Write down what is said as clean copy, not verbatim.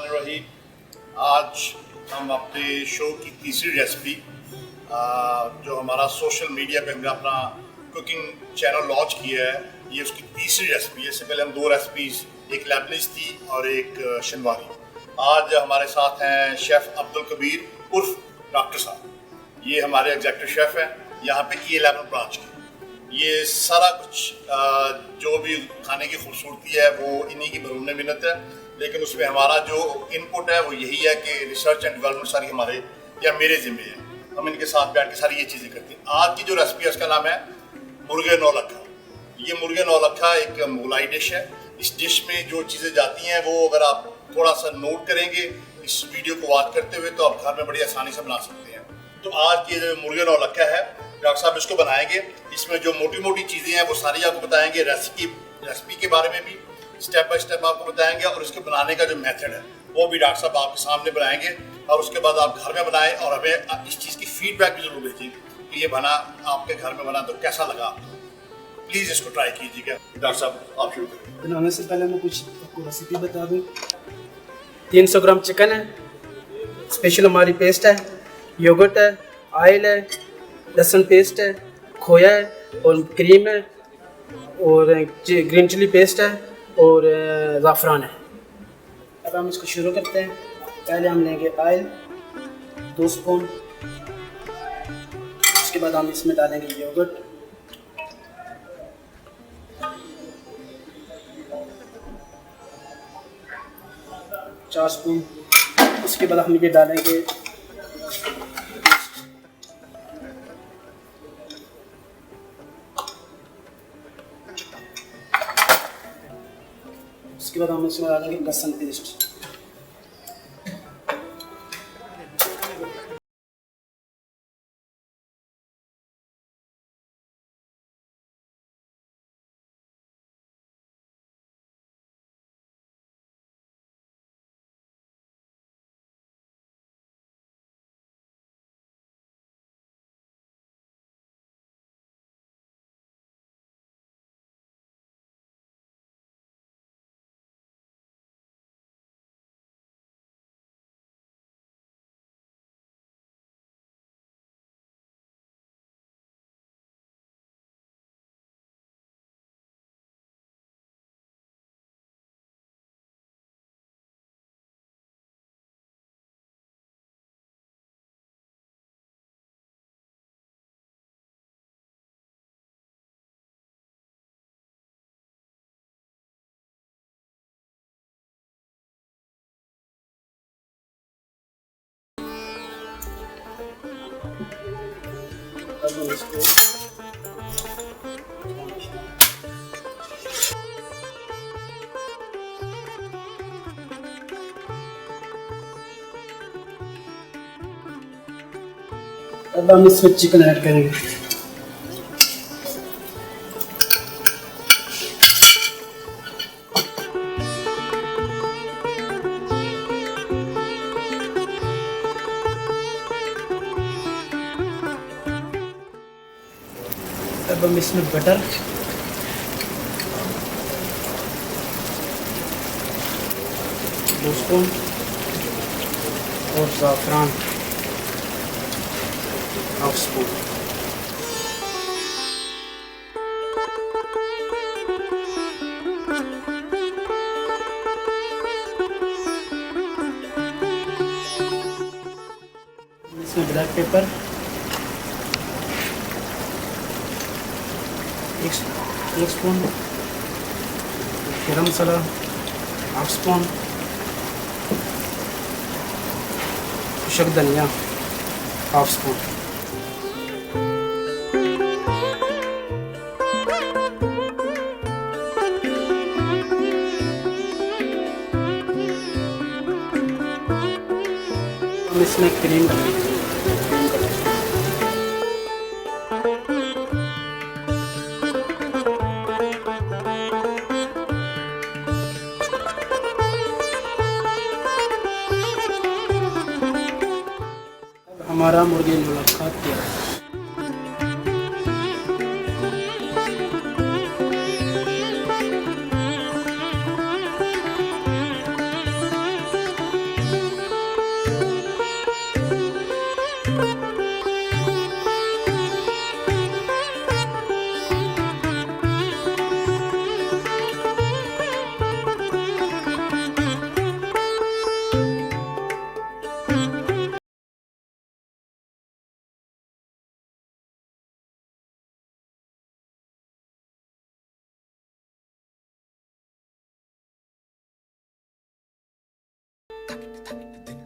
बिस्मिल्लाहिर्रहमानिर्रहीम। आज हम अपने शो की तीसरी रेसिपी जो हमारा सोशल मीडिया पे हमने अपना कुकिंग चैनल लॉन्च किया है, ये उसकी तीसरी रेसिपी है। इससे पहले हम 2 रेसिपीज़, एक लेबनीज़ थी और एक शनवारी। आज हमारे साथ हैं शेफ़ अब्दुल कबीर उर्फ डॉक्टर साहब। ये हमारे एग्जेक्टिव शेफ़ हैं यहाँ पे E11 ब्रांच के। ये सारा कुछ जो भी खाने की खूबसूरती है वो इन्हीं की भरून मिन्नत है, लेकिन उसमें हमारा जो इनपुट है वो यही है कि रिसर्च एंड डेवलपमेंट सारी हमारे या मेरे ज़िम्मे है। हम इनके साथ बैठ के सारी ये चीज़ें करते हैं। आज की जो रेसिपी है उसका नाम है मुर्गे नौलखा। ये मुर्गे नौलखा एक मुगलाई डिश है। इस डिश में जो चीज़ें जाती हैं वो अगर आप थोड़ा सा नोट करेंगे इस वीडियो को वॉच करते हुए तो आप घर में बड़ी आसानी से बना सकते हैं। तो आज ये जो मुर्गे नौलखा है, डॉक्टर साहब इसको बनाएंगे। इसमें जो मोटी मोटी चीज़ें हैं वो सारी आपको बताएंगे, रेसिपी के बारे में भी स्टेप बाय स्टेप आपको बताएंगे, और इसके बनाने का जो मेथड है वो भी डॉक्टर साहब आपके सामने बनाएंगे। और उसके बाद आप घर में बनाएं और हमें इस चीज़ की फीडबैक भी जरूर भेजिए कि ये बना आपके घर में बना तो कैसा लगा आपको। प्लीज़ इसको ट्राई कीजिएगा। डॉक्टर साहब आप शुरू करें। बनाने से पहले मैं कुछ आपको रेसिपी बता दूँ। 300 ग्राम चिकन है, स्पेशल हमारी पेस्ट है, योगर्ट है, ऑयल है, लहसुन पेस्ट है, खोया है और क्रीम है और ग्रीन चिली पेस्ट है और ज़ाफ़रान है। अब हम इसको शुरू करते हैं। पहले हम लेंगे ऑयल 2 स्पून, उसके बाद हम इसमें डालेंगे योगर्ट, चार स्पून। उसके बाद हम ये डालेंगे उसके बाद हम इसमें डालेंगे लहसुन पेस्ट। अब हम इसको अब हम इसमें चिकन ऐड करेंगे। अब हम इसमें बटर, दो स्पून और ज़ाफ़रान हाफ स्पून। इसमें ब्लैक पेपर एक स्पून, गरम मसाला हाफ स्पून, खुशक धनिया हाफ स्पून। हम इसमें क्रीम डालेंगे। हमारा मुर्गे नौलखा तैयार है। तक